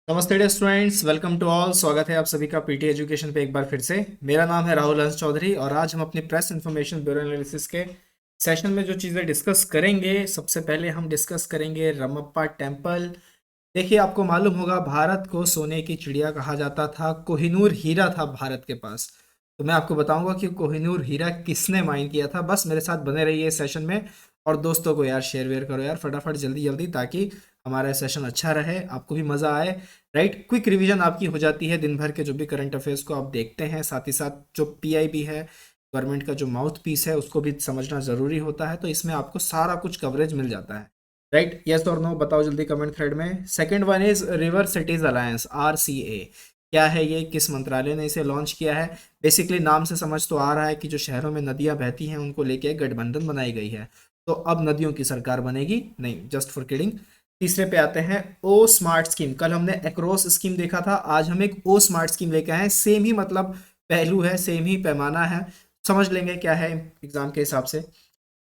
नमस्ते dear students, welcome to all. स्वागत है आप सभी का पीटी एजुकेशन पे एक बार फिर से। मेरा नाम है राहुल हंस चौधरी और आज हम अपनी प्रेस इंफॉर्मेशन ब्यूरो एनालिसिस के सेशन में जो चीज़ें डिस्कस करेंगे, सबसे पहले हम डिस्कस करेंगे रमप्पा टेम्पल। देखिए, आपको मालूम होगा भारत को सोने की चिड़िया कहा जाता था। कोहिनूर हीरा था भारत के पास। तो मैं आपको बताऊंगा कि कोहिनूर हीरा किसने माइन किया था। बस मेरे साथ बने रहिए इस सेशन में और दोस्तों को यार शेयर वेयर करो यार फटाफट जल्दी जल्दी, ताकि हमारा सेशन अच्छा रहे, आपको भी मज़ा आए। राइट, क्विक रिवीजन आपकी हो जाती है दिन भर के जो भी करंट अफेयर्स को आप देखते हैं। साथ ही साथ जो पीआईबी है, गवर्नमेंट का जो माउथ पीस है, उसको भी समझना ज़रूरी होता है। तो इसमें आपको सारा कुछ कवरेज मिल जाता है। राइट, यस और नो बताओ जल्दी कमेंट थ्रेड में। Second one is river cities alliance, RCA. क्या है ये, किस मंत्रालय ने इसे लॉन्च किया है? बेसिकली नाम से समझ तो आ रहा है कि जो शहरों में नदियां बहती हैं उनको लेके एक गठबंधन बनाई गई है। तो अब नदियों की सरकार बनेगी नहीं, जस्ट फॉर किडिंग। तीसरे पे आते हैं ओ स्मार्ट स्कीम। कल हमने एक्रोस स्कीम देखा था, आज हम एक ओ स्मार्ट स्कीम लेके आए हैं। सेम ही मतलब पहलू है, सेम ही पैमाना है, समझ लेंगे क्या है एग्जाम के हिसाब से।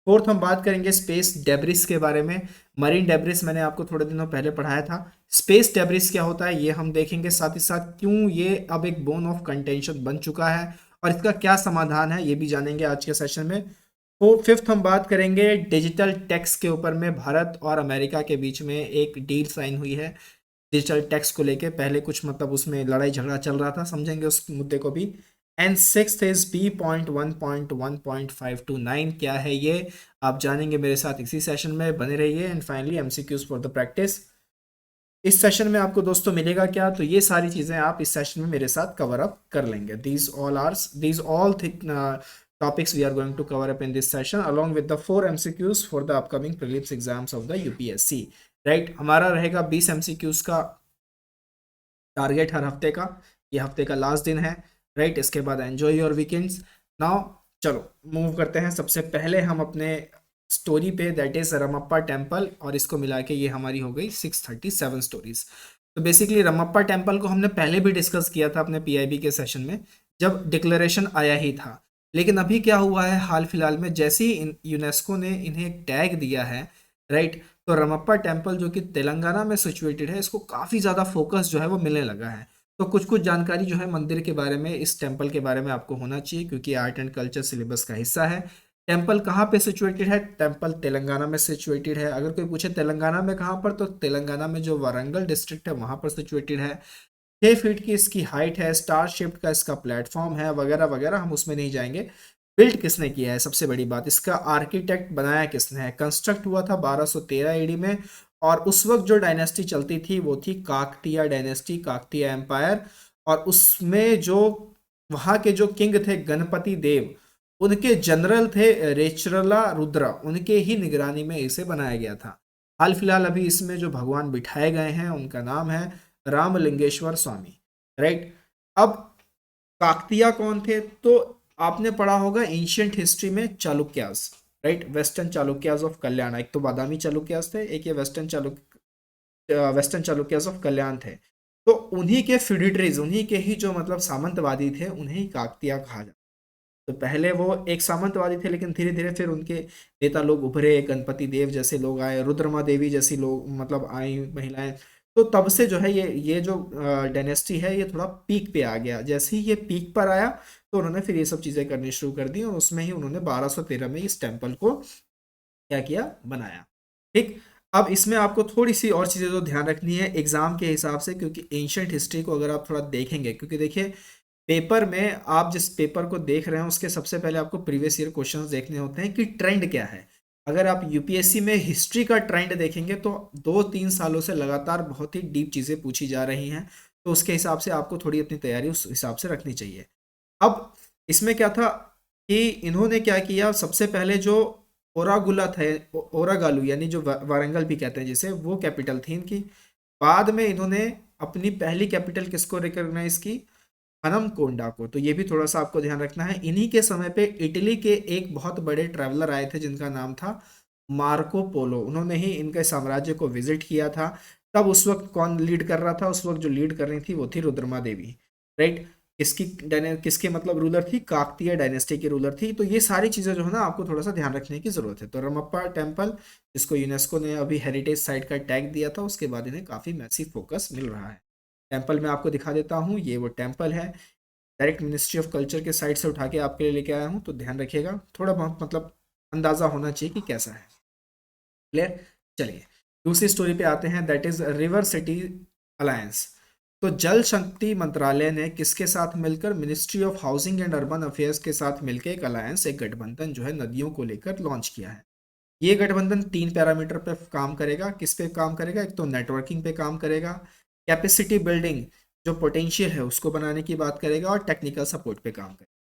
फोर्थ हम बात करेंगे स्पेस डेब्रिस के बारे में। मरीन डेब्रिस मैंने आपको थोड़े दिनों पहले पढ़ाया था। स्पेस डेब्रिस क्या होता है ये हम देखेंगे, साथ ही साथ क्यों ये अब एक बोन ऑफ कंटेंशन बन चुका है और इसका क्या समाधान है ये भी जानेंगे आज के सेशन में। फिफ्थ हम बात करेंगे डिजिटल टैक्स के ऊपर में। भारत और अमेरिका के बीच में एक डील साइन हुई है डिजिटल टैक्स को लेके। पहले कुछ मतलब उसमें लड़ाई झगड़ा चल रहा था, समझेंगे उस मुद्दे को भी। And sixth is B.1.1.529। क्या है ये, आप जानेंगे मेरे साथ इसी सेशन में, बने रहिए। And finally MCQs for the practice. इस सेशन में आपको दोस्तों मिलेगा क्या, तो ये सारी चीजें आप इस सेशन में मेरे साथ कवर अप कर लेंगे। These all thick topics we are going to cover up in this session along with the 4 MCQs for the upcoming prelims exams of the UPSC। Right, हमारा रहेगा 20 MCQs का टारगेट हर हफ्ते का। ये हफ्ते का लास्ट दिन है। राइट, इसके बाद एंजॉय योर वीकेंड्स। नाउ चलो मूव करते हैं। सबसे पहले हम अपने स्टोरी पे, दैट इज रमप्पा टेम्पल, और इसको मिला के ये हमारी हो गई 637 स्टोरीज। तो बेसिकली रमप्पा टेम्पल को हमने पहले भी डिस्कस किया था अपने पीआईबी के सेशन में, जब डिक्लेरेशन आया ही था। लेकिन अभी क्या हुआ है हाल फिलहाल में, जैसे ही यूनेस्को ने इन्हें एक टैग दिया है, राइट, तो रमप्पा टेम्पल जो कि तेलंगाना में सिचुएटेड है, इसको काफ़ी ज़्यादा फोकस जो है वो मिलने लगा है। तो कुछ कुछ जानकारी जो है मंदिर के बारे में, इस टेम्पल के बारे में आपको होना चाहिए, क्योंकि आर्ट एंड कल्चर सिलेबस का हिस्सा है। टेम्पल कहाँ पे सिचुएटेड है? टेम्पल तेलंगाना में सिचुएटेड है। अगर कोई पूछे तेलंगाना में कहाँ पर, तो तेलंगाना में जो वारंगल डिस्ट्रिक्ट है वहाँ पर सिचुएटेड है। 6 फीट की इसकी हाइट है, स्टार शेप्ड का इसका प्लेटफॉर्म है, वगैरह वगैरह, हम उसमें नहीं जाएंगे। बिल्ड किसने किया है, सबसे बड़ी बात, इसका आर्किटेक्ट बनाया किसने है? कंस्ट्रक्ट हुआ था 1213 एडी में। और उस वक्त जो डायनेस्टी चलती थी वो थी काकतीय डायनेस्टी, काकतीय एम्पायर। और उसमें जो वहाँ के जो किंग थे गणपति देव, उनके जनरल थे रेचरला रुद्र, उनके ही निगरानी में इसे बनाया गया था। हाल फिलहाल अभी इसमें जो भगवान बिठाए गए हैं उनका नाम है रामलिंगेश्वर स्वामी। राइट, अब काकतिया कौन थे? तो आपने पढ़ा होगा एंशियंट हिस्ट्री में Chalukyas. Right, western Chalukyas of Kalyan. एक तो बादामी चालुक्यास थे, एक ये वेस्टर्न चालुक्यास ऑफ कल्याण थे। तो उन्हीं के फिडिटरीज, उन्हीं के ही जो मतलब सामंतवादी थे, उन्हें ही काकतिया कहा जाता। तो पहले वो एक सामंतवादी थे, लेकिन धीरे धीरे फिर उनके नेता लोग उभरे, गणपति देव जैसे लोग आए, रुद्रमा देवी जैसी लोग मतलब आई महिलाएं। तो तब से जो है ये जो डायनेस्टी है ये थोड़ा पीक पे आ गया। जैसे ही ये पीक पर आया तो उन्होंने फिर ये सब चीज़ें करनी शुरू कर दी, और उसमें ही उन्होंने 1213 में इस टेम्पल को क्या किया, बनाया। ठीक, अब इसमें आपको थोड़ी सी और चीज़ें जो ध्यान रखनी है एग्जाम के हिसाब से, क्योंकि एंशंट हिस्ट्री को अगर आप थोड़ा देखेंगे, क्योंकि देखिए पेपर में आप जिस पेपर को देख रहे हैं उसके सबसे पहले आपको प्रीवियस ईयर क्वेश्चंस देखने होते हैं कि ट्रेंड क्या है। अगर आप यूपीएससी में हिस्ट्री का ट्रेंड देखेंगे तो 2-3 सालों से लगातार बहुत ही डीप चीज़ें पूछी जा रही हैं। तो उसके हिसाब से आपको थोड़ी अपनी तैयारी उस हिसाब से रखनी चाहिए। अब इसमें क्या था कि इन्होंने क्या किया, सबसे पहले जो ओरागुला थे, ओरागालू यानी जो वारंगल भी कहते हैं जिसे, वो कैपिटल थी इनकी। बाद में इन्होंने अपनी पहली कैपिटल किसको रिकॉग्नाइज की? हनमकोंडा को। तो ये भी थोड़ा सा आपको ध्यान रखना है। इन्हीं के समय पे इटली के एक बहुत बड़े ट्रैवलर आए थे जिनका नाम था मार्को पोलो, उन्होंने ही इनके साम्राज्य को विजिट किया था। तब उस वक्त कौन लीड कर रहा था? उस वक्त जो लीड कर रही थी वो थी रुद्रमा देवी। राइट, किसके मतलब रूलर थी? काकतीय डायनेस्टी की रूलर थी। तो ये सारी चीज़ें जो है ना आपको थोड़ा सा ध्यान रखने की जरूरत है। तो रमप्पा टेम्पल, जिसको यूनेस्को ने अभी हेरिटेज साइट का टैग दिया था, उसके बाद इन्हें काफ़ी मैसिव फोकस मिल रहा है। टेम्पल मैं आपको दिखा देता हूँ, ये वो टेम्पल है, डायरेक्ट मिनिस्ट्री ऑफ कल्चर के साइट से उठा के आपके लिए लेके आया हूँ, तो ध्यान रखिएगा, थोड़ा बहुत मतलब अंदाज़ा होना चाहिए कि कैसा है। क्लियर। चलिए दूसरी स्टोरी पे आते हैं, that is river city alliance. तो जल शक्ति मंत्रालय ने किसके साथ मिलकर, ministry of housing and urban affairs के साथ मिलकर एक अलायंस, एक गठबंधन जो है नदियों को लेकर लॉन्च किया है। ये गठबंधन 3 पैरामीटर पे काम करेगा। किस पे काम करेगा, एक तो नेटवर्किंग पे काम करेगा, कैपेसिटी बिल्डिंग जो पोटेंशियल है उसको बनाने की बात करेगा, और टेक्निकल सपोर्ट पे काम करेगा।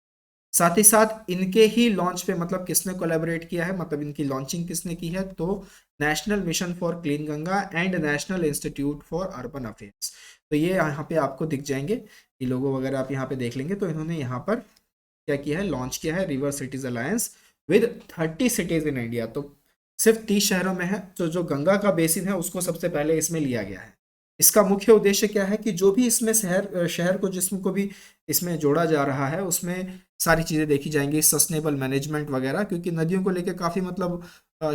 साथ ही साथ इनके ही लॉन्च पे मतलब किसने कोलैबोरेट किया है, मतलब इनकी लॉन्चिंग किसने की है, तो national mission for clean Ganga and national institute for urban affairs. तो ये यहाँ पे आपको दिख जाएंगे, ये लोगो वगैरह आप यहाँ पे देख लेंगे। तो इन्होंने यहाँ पर क्या किया है, लॉन्च किया है river cities alliance with 30 cities in India. तो सिर्फ 30 शहरों में है, तो जो गंगा का बेसिन है उसको सबसे पहले इसमें लिया गया है। इसका मुख्य उद्देश्य क्या है कि जो भी इसमें शहर शहर को जिसको भी इसमें जोड़ा जा रहा है उसमें सारी चीज़ें देखी जाएंगी, सस्टेनेबल मैनेजमेंट वगैरह, क्योंकि नदियों को लेकर काफ़ी मतलब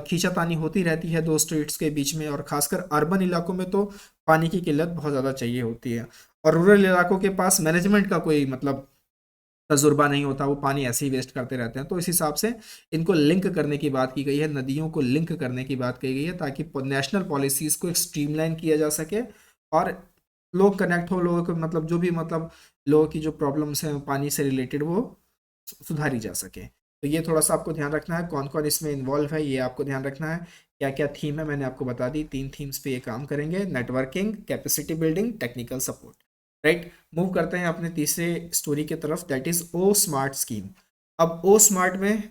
खींचातानी होती रहती है दो स्टेट्स के बीच में, और खासकर अर्बन इलाकों में तो पानी की किल्लत बहुत ज़्यादा चाहिए होती है, और रूरल इलाकों के पास मैनेजमेंट का कोई मतलब तजुर्बा नहीं होता, वो पानी ऐसे ही वेस्ट करते रहते हैं। तो इस हिसाब से इनको लिंक करने की बात की गई है, नदियों को लिंक करने की बात की गई है, ताकि नेशनल पॉलिसीज़ को एक स्ट्रीमलाइन किया जा सके, और लोग कनेक्ट हो, लोगों को मतलब जो भी मतलब लोगों की जो प्रॉब्लम्स हैं पानी से रिलेटेड वो सुधारी जा सके। तो ये थोड़ा सा आपको ध्यान रखना है, कौन कौन इसमें इन्वॉल्व है ये आपको ध्यान रखना है। क्या क्या थीम है मैंने आपको बता दी, 3 थीम्स पे ये काम करेंगे, networking, capacity building, technical support. Right, move करते हैं अपने तीसरे स्टोरी की तरफ, that is O smart scheme. अब ओ स्मार्ट में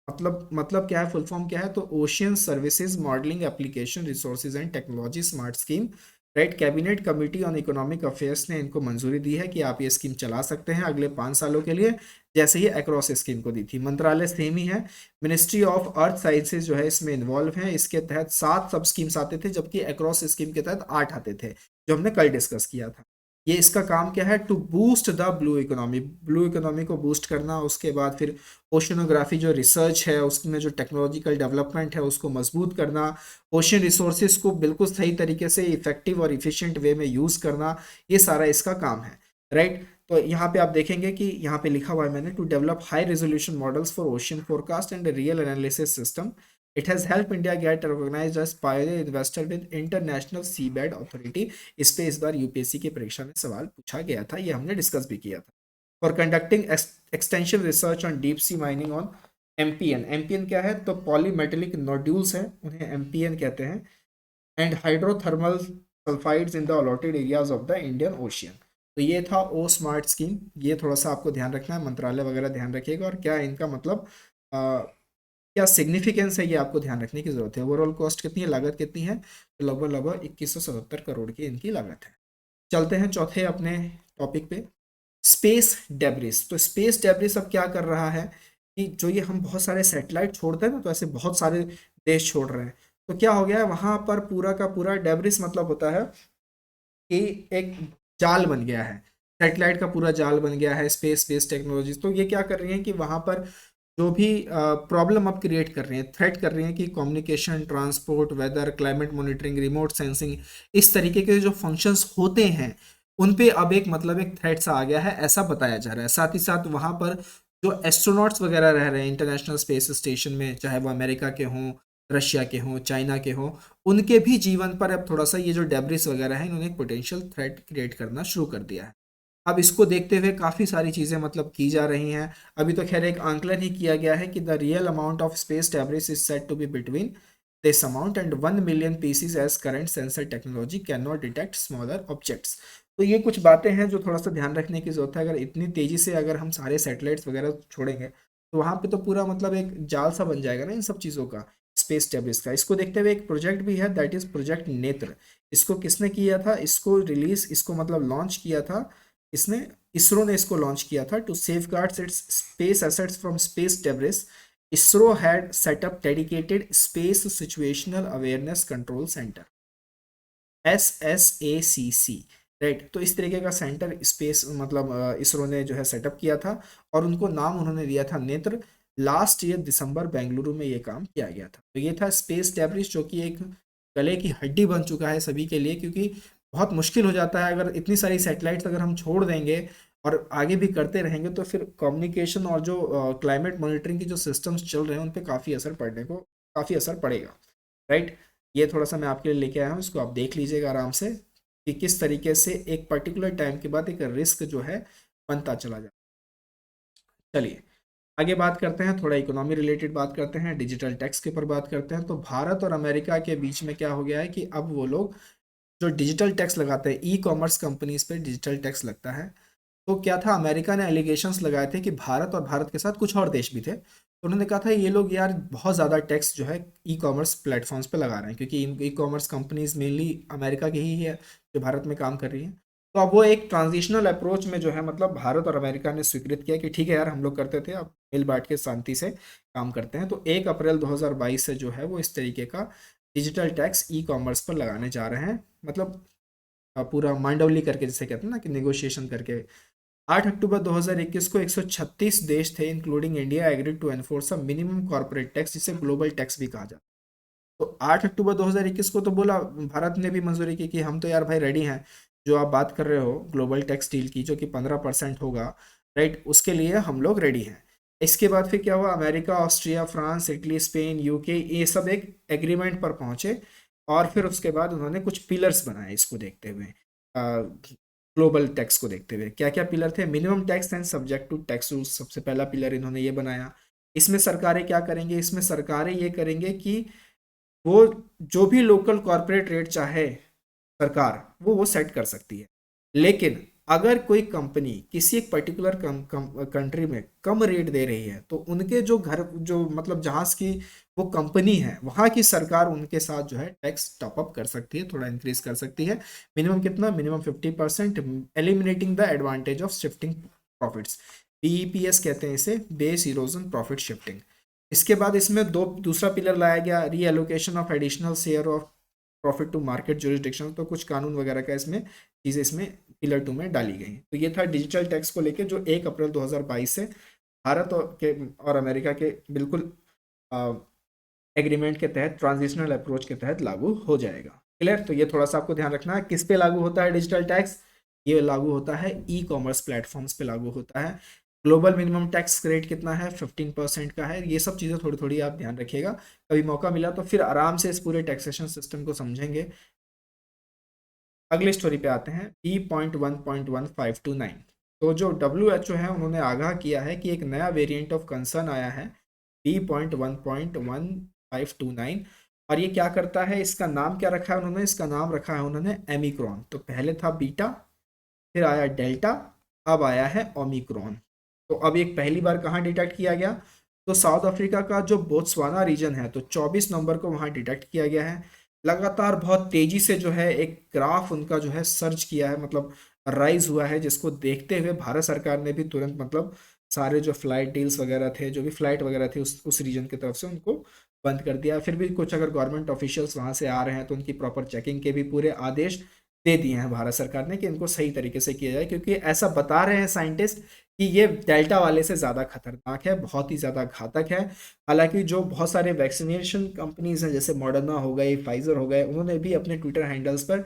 मतलब क्या है, फुल फॉर्म क्या है, तो ocean services modelling application resources and technology smart scheme. Right, cabinet committee on economic affairs ने इनको मंजूरी दी है कि आप ये स्कीम चला सकते हैं अगले 5 सालों के लिए, जैसे ही अक्रॉस स्कीम को दी थी। मंत्रालय सेम ही है, मिनिस्ट्री ऑफ अर्थ साइंसेज जो है इसमें इन्वॉल्व है। इसके तहत 7 सब स्कीम्स आते थे, जबकि अक्रॉस स्कीम के तहत 8 आते थे, जो हमने कल डिस्कस किया था। ये इसका काम क्या है, to boost the blue economy, blue economy को बूस्ट करना। उसके बाद फिर ओशनोग्राफी जो रिसर्च है उसमें जो टेक्नोलॉजिकल डेवलपमेंट है उसको मजबूत करना, ओशन रिसोर्सेज को बिल्कुल सही तरीके से इफेक्टिव और इफिशिएंट वे में यूज़ करना, ये सारा इसका काम है। राइट, तो यहाँ पे आप देखेंगे कि यहाँ पे लिखा हुआ है मैंने, to develop high resolution models for ocean forecast and real analysis system. It has help India get recognised as pioneer investor with international seabed authority. इस पे इस बार यूपीएससी की परीक्षा में सवाल पूछा गया था, ये हमने डिस्कस भी किया था। For conducting extensive research on deep sea mining on MPN. MPN क्या है, तो पॉलीमेटेलिक नोड्यूल्स हैं, उन्हें एमपीएन कहते हैं, and hydrothermal sulphides in the allotted areas of the Indian ocean. तो ये था ओ स्मार्ट स्कीम, ये थोड़ा सा आपको ध्यान रखना है, मंत्रालय वगैरह ध्यान रखिएगा, और क्या इनका मतलब क्या सिग्निफिकेंस है ये आपको ध्यान रखने की जरूरत है। ओवरऑल कॉस्ट कितनी है, लागत कितनी है, तो लगभग लगभग 2177 करोड़ की इनकी लागत है। चलते हैं चौथे अपने टॉपिक पे, स्पेस डेब्रिस। तो स्पेस डेब्रिस अब क्या कर रहा है कि जो ये हम बहुत सारे सैटेलाइट छोड़ते हैं ना, तो ऐसे बहुत सारे देश छोड़ रहे हैं, तो क्या हो गया है वहां पर पूरा का पूरा डेब्रिस मतलब होता है कि एक जाल बन गया है, सैटेलाइट का पूरा जाल बन गया है स्पेस बेस्ड टेक्नोलॉजी। तो ये क्या कर रही हैं कि वहां पर जो भी प्रॉब्लम अब क्रिएट कर रही हैं, थ्रेट कर रही हैं कि communication, transport, weather, climate monitoring, remote sensing, इस तरीके के जो फंक्शंस होते हैं उन पे अब एक मतलब एक थ्रेट सा आ गया है, ऐसा बताया जा रहा है। साथ ही साथ वहां पर जो एस्ट्रोनॉट्स वगैरह रह रहे हैं इंटरनेशनल स्पेस स्टेशन में, चाहे वो अमेरिका के हों, रशिया के हों, चाइना के हों, उनके भी जीवन पर अब थोड़ा सा ये जो डेब्रिस वगैरह है इन्होंने एक पोटेंशियल थ्रेट क्रिएट करना शुरू कर दिया है। अब इसको देखते हुए काफ़ी सारी चीज़ें मतलब की जा रही हैं। अभी तो खैर एक आंकलन ही किया गया है कि the real amount of space debris is set to be between this amount and 1 million pieces as current sensor technology can not detect smaller objects. तो ये कुछ बातें हैं जो थोड़ा सा ध्यान रखने की जरूरत है। अगर इतनी तेज़ी से अगर हम सारे सैटेलाइट्स वगैरह छोड़ेंगे तो वहाँ पे तो पूरा मतलब एक जाल सा बन जाएगा ना इन सब चीज़ों का, स्पेस डेब्रिस का। इसको देखते हुए एक प्रोजेक्ट भी है, दैट इज प्रोजेक्ट नेत्र। इसको किसने किया था, इसको रिलीज, इसको मतलब लॉन्च किया था इसने, इसरो ने इसको लॉन्च किया था। To safeguard its space assets from space debris, ISRO had set up dedicated space situational awareness control centre, SSACC। Right, तो इस तरीके का सेंटर स्पेस मतलब इसरो ने जो है सेटअप किया था, और उनको नाम उन्होंने दिया था नेत्र। लास्ट ईयर दिसंबर बेंगलुरु में ये काम किया गया था। तो ये था स्पेस डेब्रिस, जो कि एक गले की हड्डी बन चुका है सभी के लिए, क्योंकि बहुत मुश्किल हो जाता है अगर इतनी सारी सैटेलाइट्स अगर हम छोड़ देंगे और आगे भी करते रहेंगे तो फिर कम्युनिकेशन और जो क्लाइमेट मॉनिटरिंग की जो सिस्टम्स चल रहे हैं उन पे काफ़ी असर पड़ेगा, राइट। ये थोड़ा सा मैं आपके लिए लेके आया हूँ, इसको आप देख लीजिएगा आराम से कि किस तरीके से एक पर्टिकुलर टाइम के बाद एक रिस्क जो है बनता चला जाए। चलिए आगे बात करते हैं, थोड़ा इकोनॉमी रिलेटेड बात करते हैं, डिजिटल टैक्स के ऊपर बात करते हैं। तो भारत और अमेरिका के बीच में क्या हो गया है कि अब वो लोग जो डिजिटल टैक्स लगाते हैं, ई कॉमर्स कंपनीज पे डिजिटल टैक्स लगता है। तो क्या था, अमेरिका ने एलिगेशंस लगाए थे कि भारत और भारत के साथ कुछ और देश भी थे, तो उन्होंने कहा था ये लोग यार बहुत ज़्यादा टैक्स जो है ई कॉमर्स प्लेटफॉर्म्स पे लगा रहे हैं, क्योंकि e commerce companies mainly America की ही है जो भारत में काम कर रही है। तो अब वो एक ट्रांजिशनल अप्रोच में जो है, मतलब भारत और अमेरिका ने स्वीकृत किया कि ठीक है यार, हम लोग करते थे, अब मिल बांट के शांति से काम करते हैं। तो 1 अप्रैल 2022 से जो है वो इस तरीके का डिजिटल टैक्स ई कॉमर्स पर लगाने जा रहे हैं। मतलब पूरा मांडवली करके, जिसे कहते हैं ना कि नेगोशिएशन करके। 8 अक्टूबर 2021 को 136 देश थे including India agreed to enforce a minimum corporate tax, जिसे ग्लोबल टैक्स भी कहा जाता है। तो 8 अक्टूबर 2021 को तो बोला, भारत ने भी मंजूरी की कि हम तो यार भाई रेडी हैं, जो आप बात कर रहे हो ग्लोबल टैक्स डील की जो कि 15% होगा, राइट, उसके लिए हम लोग रेडी हैं। इसके बाद फिर क्या हुआ, America, Austria, France, Italy, Spain, UK, ये सब एक एग्रीमेंट पर पहुंचे। और फिर उसके बाद उन्होंने कुछ पिलर्स बनाए इसको देखते हुए, ग्लोबल टैक्स को देखते हुए। क्या क्या पिलर थे, minimum tax and subject to tax rules, सबसे पहला पिलर इन्होंने ये बनाया। इसमें सरकारें क्या करेंगे, इसमें सरकारें ये करेंगे कि वो जो भी लोकल कॉरपोरेट रेट चाहे सरकार, वो सेट कर सकती है। लेकिन अगर कोई कंपनी किसी एक पर्टिकुलर कंट्री में कम रेट दे रही है, तो उनके जो घर, जो मतलब जहां की वो कंपनी है, वहां की सरकार उनके साथ जो है टैक्स टॉप अप कर सकती है, थोड़ा इंक्रीज कर सकती है। मिनिमम कितना, minimum 50%, eliminating the advantage of shifting profits. BEPS कहते हैं इसे, बेस इरोजन प्रॉफिट शिफ्टिंग। इसके बाद इसमें दूसरा पिलर लाया गया, reallocation of additional share of profit to market jurisdiction. तो कुछ कानून वगैरह का इसमें चीज़ें इसमें पिलर 2 में डाली गई। तो ये था डिजिटल टैक्स को लेके, जो 1 अप्रैल 2022 से भारत और अमेरिका के बिल्कुल एग्रीमेंट के तहत, ट्रांजिशनल अप्रोच के तहत लागू हो जाएगा। क्लियर। तो ये थोड़ा सा आपको ध्यान रखना है, किस पे लागू होता है डिजिटल टैक्स, ये लागू होता है ई कॉमर्स प्लेटफॉर्म्स पे लागू होता है। ग्लोबल मिनिमम टैक्स रेट कितना है, 15% का है। ये सब चीज़ें थोड़ी थोड़ी आप ध्यान रखिएगा, कभी मौका मिला तो फिर आराम से इस पूरे टैक्सेशन सिस्टम को समझेंगे। अगले स्टोरी पे आते हैं, B.1.1529। तो जो WHO है उन्होंने आगाह किया है कि एक नया वेरिएंट ऑफ कंसर्न आया है, B.1.1529। और ये क्या करता है, इसका नाम क्या रखा है उन्होंने, इसका नाम रखा है उन्होंने एमिक्रॉन। तो पहले था बीटा, फिर आया डेल्टा, अब आया है ओमिक्रॉन। तो अब एक पहली बार कहाँ डिटेक्ट किया गया, तो साउथ अफ्रीका का जो बोत्सवाना रीजन है, तो 24 नवंबर को वहाँ डिटेक्ट किया गया है। लगातार बहुत तेजी से जो है एक ग्राफ उनका जो है सर्च किया है, मतलब राइज हुआ है, जिसको देखते हुए भारत सरकार ने भी तुरंत, मतलब सारे जो फ्लाइट डील्स वगैरह थे, जो भी फ्लाइट वगैरह थी उस रीजन की तरफ से, उनको बंद कर दिया। फिर भी कुछ अगर गवर्नमेंट ऑफिशियल्स वहाँ से आ रहे हैं तो उनकी प्रॉपर चेकिंग के भी पूरे आदेश दे दिए हैं भारत सरकार ने कि इनको सही तरीके से किया जाए, क्योंकि ऐसा बता रहे हैं साइंटिस्ट कि ये डेल्टा वाले से ज़्यादा खतरनाक है, बहुत ही ज़्यादा घातक है। हालांकि जो बहुत सारे वैक्सीनेशन कंपनीज हैं, जैसे मॉडर्ना हो गई, फाइजर हो गए, उन्होंने भी अपने ट्विटर हैंडल्स पर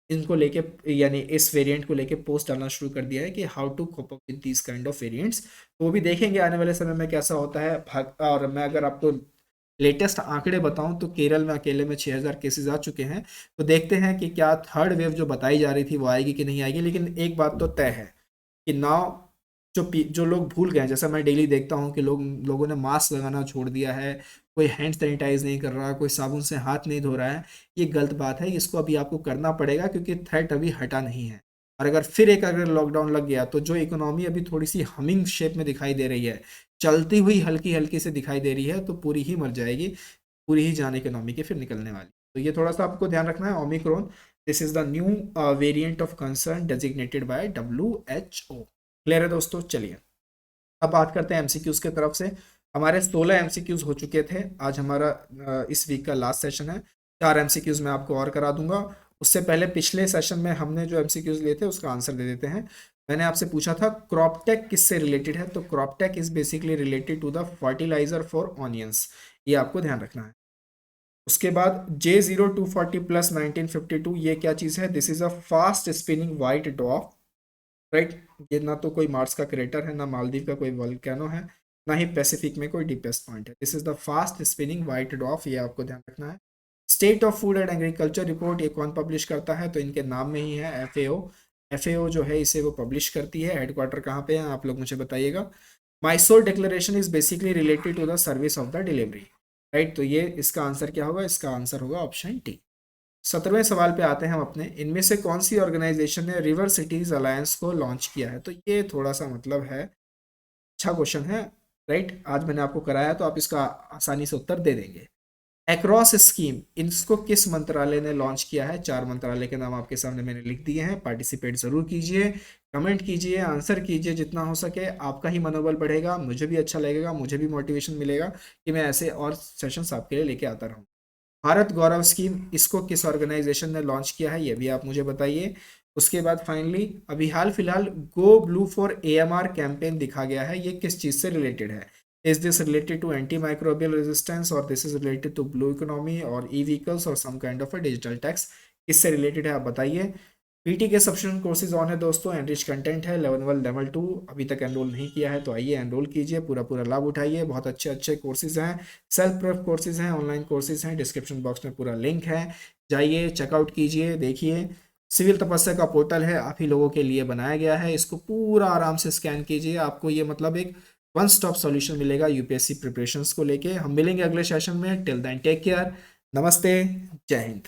इनको लेके, यानी इस वेरिएंट को लेके पोस्ट डालना शुरू कर दिया है कि how to cope up with these kind of variants. तो वो भी देखेंगे आने वाले समय में कैसा होता है। और मैं अगर आपको लेटेस्ट आंकड़े बताऊं तो केरल में अकेले में 6000 केसेस आ चुके हैं। तो देखते हैं कि क्या थर्ड वेव जो बताई जा रही थी वो आएगी कि नहीं आएगी। लेकिन एक बात तो तय है कि नाउ जो लोग भूल गए हैं, जैसा मैं डेली देखता हूँ कि लोगों ने मास्क लगाना छोड़ दिया है, कोई हैंड सैनिटाइज नहीं कर रहा, कोई साबुन से हाथ नहीं धो रहा है। ये गलत बात है, इसको अभी आपको करना पड़ेगा, क्योंकि थ्रेट अभी हटा नहीं है। और अगर लॉकडाउन लग गया तो जो इकोनॉमी अभी थोड़ी सी हमिंग शेप में दिखाई दे रही है, चलती हुई हल्की हल्की से दिखाई दे रही है, तो पूरी ही मर जाएगी, पूरी ही जान इकोनॉमी के फिर निकलने वाली। तो ये थोड़ा सा आपको ध्यान रखना है। Omicron, this is the new variant of concern designated by WHO। Clear है दोस्तों। चलिए अब बात करते हैं एमसीक्यूज के तरफ से। हमारे 16 एमसीक्यूज हो चुके थे, आज हमारा इस वीक का लास्ट सेशन है। 4 एमसीक्यूज मैं आपको और करा दूंगा। उससे पहले पिछले सेशन में हमने जो एमसीक्यूज लिए थे उसका आंसर दे देते हैं। मैंने आपसे पूछा था क्रॉपटेक किससे रिलेटेड है, तो Croptech is basically related to the fertilizer for onions. ये आपको ध्यान रखना है। उसके बाद J0240 प्लस 1952, ये क्या चीज़ है? This is a fast spinning white dwarf, right. ये ना तो कोई मार्स का क्रेटर है, ना मालदीव का कोई वोल्केनो है, ना ही पैसिफिक में कोई डीपेस्ट पॉइंट है। This is the fast spinning white dwarf, ये आपको ध्यान रखना है। State of food and agriculture report, ये कौन पब्लिश करता है? तो इनके नाम में ही है, एफएओ। एफएओ जो है इसे वो पब्लिश करती है। हेडक्वार्टर कहाँ पे है आप लोग मुझे बताइएगा। Mysore declaration is basically related to the service of the delivery, right. तो ये इसका आंसर क्या होगा? इसका आंसर होगा ऑप्शन टी। 17वें सवाल पे आते हैं हम अपने। इनमें से कौन सी ऑर्गेनाइजेशन ने रिवर सिटीज अलायंस को लॉन्च किया है? तो ये थोड़ा सा मतलब है, अच्छा क्वेश्चन है, राइट। आज मैंने आपको कराया तो आप इसका आसानी से उत्तर दे देंगे। एक्रॉस स्कीम, इसको किस मंत्रालय ने लॉन्च किया है? 4 मंत्रालय के नाम आपके सामने मैंने लिख दिए हैं। पार्टिसिपेट जरूर कीजिए, कमेंट कीजिए, आंसर कीजिए जितना हो सके। आपका ही मनोबल बढ़ेगा, मुझे भी अच्छा लगेगा, मुझे भी मोटिवेशन मिलेगा कि मैं ऐसे और सेशंस आपके लिए लेके आता रहूँ। भारत गौरव स्कीम, इसको किस ऑर्गेनाइजेशन ने लॉन्च किया है? ये भी आप मुझे बताइए। उसके बाद फाइनली अभी हाल फिलहाल go blue for AMR campaign दिखा गया है, ये किस चीज से रिलेटेड है? Is this related to antimicrobial resistance, और this is related to blue economy और ई व्हीकल्स और some kind of a digital tax? किससे रिलेटेड है आप बताइए। पीटी के सब्सक्रिप्शन कोर्सेज ऑन है दोस्तों, एनरिच कंटेंट है, लेवल 1 लेवल 2। अभी तक एनरोल नहीं किया है तो आइए एनरोल कीजिए, पूरा पूरा लाभ उठाइए। बहुत अच्छे अच्छे कोर्सेज हैं, सेल्फ प्रेप कोर्सेज हैं, ऑनलाइन कोर्सेज हैं। डिस्क्रिप्शन बॉक्स में पूरा लिंक है, जाइए चेकआउट कीजिए, देखिए। सिविल तपस्या का पोर्टल है, आप ही लोगों के लिए बनाया गया है, इसको पूरा आराम से स्कैन कीजिए, आपको ये मतलब एक वन स्टॉप सॉल्यूशन मिलेगा यूपीएससी प्रिपरेशंस को लेके। हम मिलेंगे अगले सेशन में, टिल देन टेक केयर, नमस्ते, जय हिंद।